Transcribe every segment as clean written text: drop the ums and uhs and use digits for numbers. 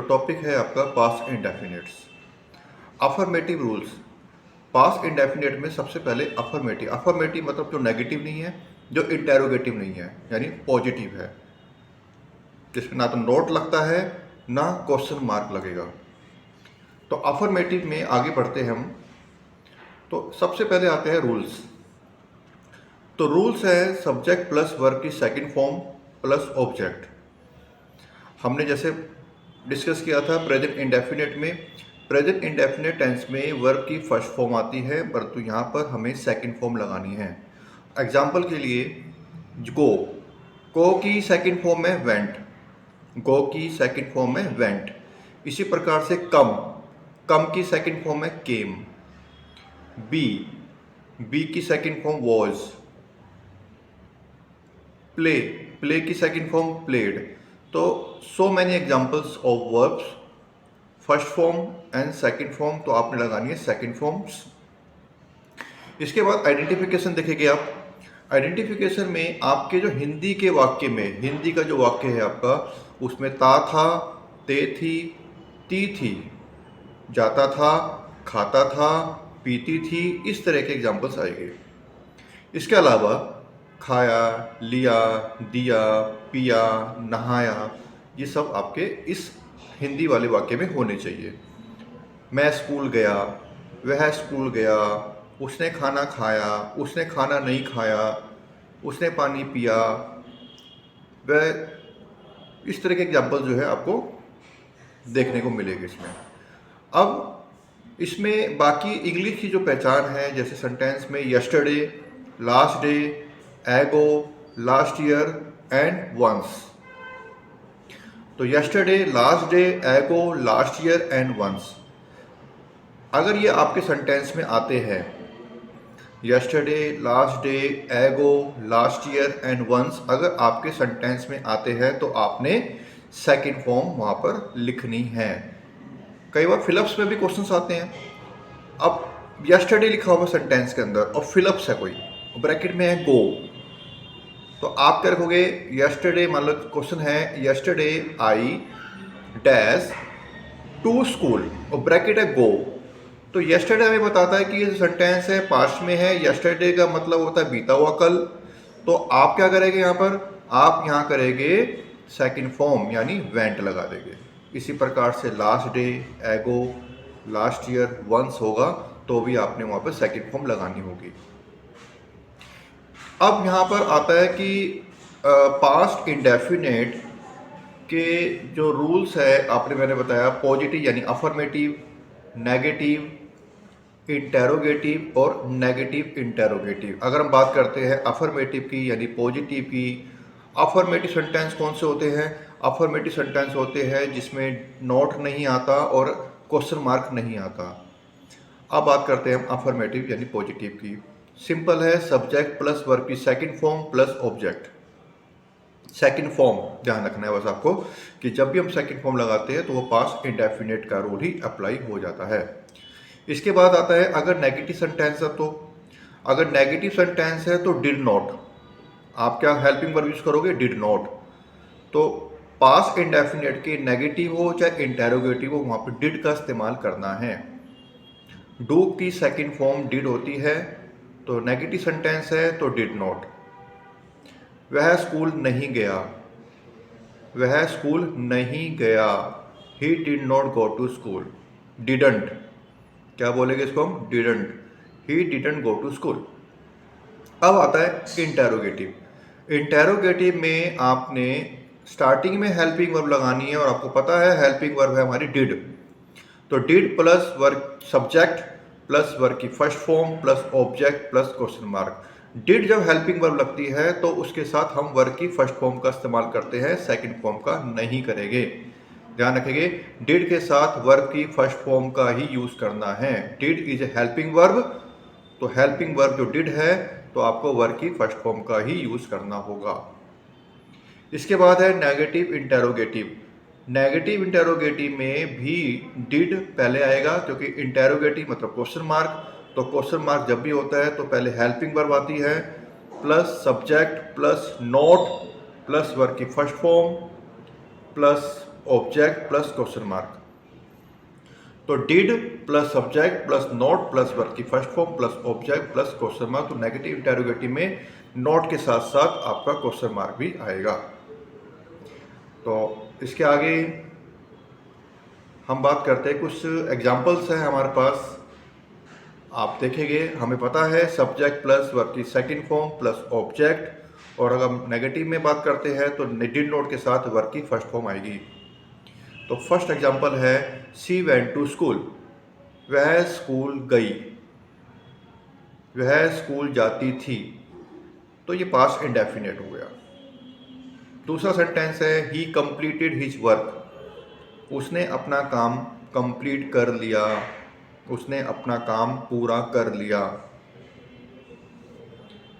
Topic है आपका past indefinites. Affirmative rules. Past indefinite में सबसे पहले अफर्मेटिव। अफर्मेटिव मतलब जो नेगेटिव नहीं है, जो इंटेरोगेटिव नहीं है, यानी पॉजिटिव है, जिसमें ना तो नोट लगता है ना क्वेश्चन मार्क लगेगा। तो अफर्मेटिव में आगे बढ़ते हैं हम। तो सबसे पहले आते हैं रूल्स। तो रूल्स है सब्जेक्ट प्लस वर्ब की सेकंड फॉर्म प्लस ऑब्जेक्ट। हमने जैसे डिस्कस किया था प्रेजेंट इंडेफिनिट में, प्रेजेंट इंडेफिनिट टेंस में वर्ब की फर्स्ट फॉर्म आती है, परंतु यहाँ पर हमें सेकंड फॉर्म लगानी है। एग्जाम्पल के लिए गो की सेकंड फॉर्म है वेंट, गो की सेकंड फॉर्म है वेंट। इसी प्रकार से कम की सेकंड फॉर्म है केम। बी की सेकंड फॉर्म वॉज। प्ले की सेकंड फॉर्म प्लेड। तो so many examples of verbs first form and second form, तो आपने लगानी है सेकंड फॉर्म्स। इसके बाद आइडेंटिफिकेशन देखेंगे आप। आइडेंटिफिकेशन में आपके जो हिंदी के वाक्य में, हिंदी का जो वाक्य है आपका, उसमें ता था, ते थी, ती थी, जाता था, खाता था, पीती थी, इस तरह के एग्जाम्पल्स आएंगे। इसके अलावा खाया, लिया, दिया, पिया, नहाया, ये सब आपके इस हिंदी वाले वाक्य में होने चाहिए। मैं स्कूल गया, वह स्कूल गया, उसने खाना खाया, उसने खाना नहीं खाया, उसने पानी पिया, वह, इस तरह के एग्जाम्पल जो है आपको देखने को मिलेगी इसमें। अब इसमें बाकी इंग्लिश की जो पहचान है, जैसे सेंटेंस में यस्टरडे, लास्ट डे, एगो, लास्ट ईयर एंड वंस। तो यस्टरडे, लास्ट डे, एगो, लास्ट ईयर एंड वंस, अगर ये आपके सेंटेंस में आते हैं, यस्टरडे, लास्ट डे, एगो, लास्ट ईयर एंड वंस, अगर आपके सेंटेंस में आते हैं तो आपने सेकंड फॉर्म वहाँ पर लिखनी है। कई बार फिलअप्स में भी क्वेश्चंस आते हैं। अब यस्टरडे लिखा हुआ सेंटेंस के अंदर और फिलअप्स है कोई, ब्रैकेट में है गो, तो आप क्या रखोगे? यस्टरडे, मान लो क्वेश्चन है yesterday I dash to school और ब्रैकेट है गो। तो यस्टरडे हमें बताता है कि ये सेंटेंस है पास्ट में है, यस्टरडे का मतलब होता है बीता हुआ कल। तो आप क्या करेंगे यहाँ पर? आप यहाँ करेंगे सेकंड फॉर्म यानी वेंट लगा देंगे। इसी प्रकार से लास्ट डे, एगो, लास्ट ईयर, वंस होगा तो भी आपने वहाँ पर सेकंड फॉर्म लगानी होगी। अब यहाँ पर आता है कि पास्ट इंडेफिनेट के जो रूल्स है, आपने मैंने बताया पॉजिटिव यानी अफर्मेटिव, नेगेटिव, इंटेरोगेटिव और नेगेटिव इंटेरोगेटिव। अगर हम बात करते हैं अफर्मेटिव की यानी पॉजिटिव की, अफर्मेटिव सेंटेंस कौन से होते हैं? अफर्मेटिव सेंटेंस होते हैं जिसमें नोट नहीं आता और क्वेश्चन मार्क नहीं आता। अब बात करते हैं हम अफर्मेटिव यानी पॉजिटिव की। सिंपल है, सब्जेक्ट प्लस वर्ब की second form plus object. Second form ध्यान रखना है बस आपको कि जब भी हम सेकंड फॉर्म लगाते हैं तो वो पास्ट इंडेफिनिट का रूल ही अप्लाई हो जाता है। इसके बाद आता है अगर नेगेटिव सेंटेंस है तो, अगर नेगेटिव सेंटेंस है तो डिड नॉट, आप क्या हेल्पिंग वर्ब यूज करोगे? Did not. तो पास्ट इंडेफिनिट के नेगेटिव हो चाहे इंटेरोगेटिव हो, वहां पर डिड का इस्तेमाल करना है। डू की सेकंड फॉर्म डिड होती है, तो नेगेटिव सेंटेंस है तो डिड नॉट। वह स्कूल नहीं गया, वह स्कूल नहीं गया, he did not go to school. Didn't, क्या बोलेंगे इसको हम? Didn't, he didn't go to school. अब आता है इंटेरोगेटिव। इंटेरोगेटिव में आपने स्टार्टिंग में हेल्पिंग वर्ब लगानी है और आपको पता है हेल्पिंग वर्ब है हमारी डिड। तो did plus verb subject plus verb की first form plus object plus question mark. Did जब हेल्पिंग वर्ब लगती है तो उसके साथ हम वर्ब की फर्स्ट फॉर्म का इस्तेमाल करते हैं, सेकंड फॉर्म का नहीं करेंगे। ध्यान रखेंगे, डिड के साथ वर्ब की फर्स्ट फॉर्म का ही यूज करना है। Did is a helping verb, तो हेल्पिंग वर्ब जो डिड है तो आपको वर्ब की फर्स्ट फॉर्म का ही यूज करना होगा। इसके बाद है नेगेटिव इंटेरोगेटिव। नेगेटिव इंटेरोगेटिव में भी डिड पहले आएगा क्योंकि इंटेरोगेटिव मतलब क्वेश्चन मार्क, तो क्वेश्चन मार्क जब भी होता है तो पहले हेल्पिंग वर्ब आती है plus subject plus not plus verb की first form plus object plus question mark. तो did plus subject plus not plus verb की first form plus object plus question mark. तो नेगेटिव इंटेरोगेटिव में not के साथ साथ आपका क्वेश्चन मार्क भी आएगा। तो इसके आगे हम बात करते हैं, कुछ एग्जाम्पल्स हैं हमारे पास, आप देखेंगे। हमें पता है सब्जेक्ट प्लस वर्ब की सेकंड फॉर्म प्लस ऑब्जेक्ट, और अगर हम नेगेटिव में बात करते हैं तो डिड नॉट के साथ वर्ब की फर्स्ट फॉर्म आएगी। तो फर्स्ट एग्जांपल है शी वेंट टू स्कूल, वह स्कूल गई, वह स्कूल जाती थी। तो ये पास्ट इंडेफिनिट हो गया। दूसरा सेंटेंस है ही कंप्लीटेड हिज वर्क, उसने अपना काम कंप्लीट कर लिया, उसने अपना काम पूरा कर लिया।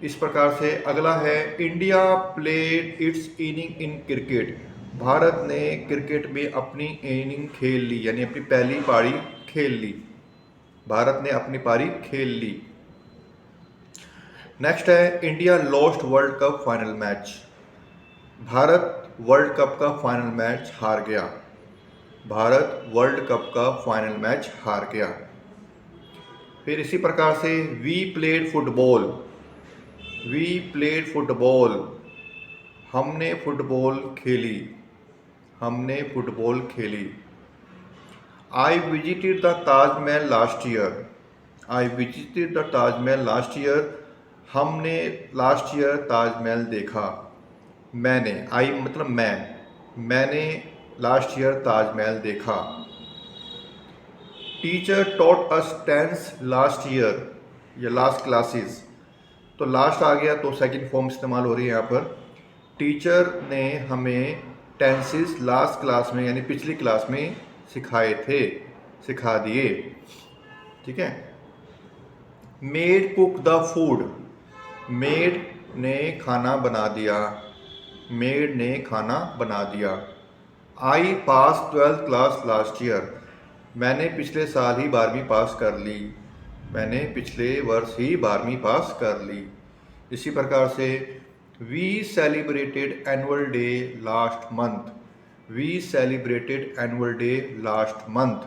इस प्रकार से अगला है India played it's inning in cricket, Bharat ने क्रिकेट में अपनी इनिंग खेल ली, यानी अपनी पहली पारी खेल ली, भारत ने अपनी पारी खेल ली। नेक्स्ट है India lost world cup final match, Bharat world cup का फाइनल मैच हार गया, भारत वर्ल्ड कप का फाइनल मैच हार गया। फिर इसी प्रकार से we played football, we played football, हमने फुटबॉल खेली, हमने फुटबॉल खेली। I visited the Taj Mahal last year, I visited the Taj Mahal last year, हमने लास्ट ईयर ताजमहल देखा। मैंने, आई मतलब मैंने लास्ट ईयर ताजमहल देखा। Teacher taught us tense last year या लास्ट क्लासेस, तो लास्ट आ गया तो सेकंड फॉर्म इस्तेमाल हो रही है यहाँ पर। टीचर ने हमें टेंसेस लास्ट क्लास में यानी पिछली क्लास में सिखाए थे, सिखा दिए। ठीक है। Made cook the food, made ने खाना बना दिया, मेड ने खाना बना दिया। आई पास 12th क्लास लास्ट ईयर, मैंने पिछले साल ही 12वीं पास कर ली, मैंने पिछले वर्ष ही 12वीं पास कर ली। इसी प्रकार से we celebrated annual day last month, we celebrated annual day last month,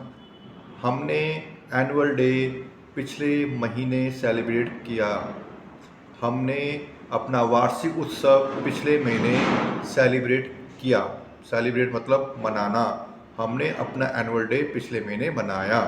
हमने एनुअल डे पिछले महीने सेलिब्रेट किया, हमने अपना वार्षिक उत्सव पिछले महीने सेलिब्रेट किया। सेलिब्रेट मतलब मनाना, हमने अपना एनुअल डे पिछले महीने मनाया।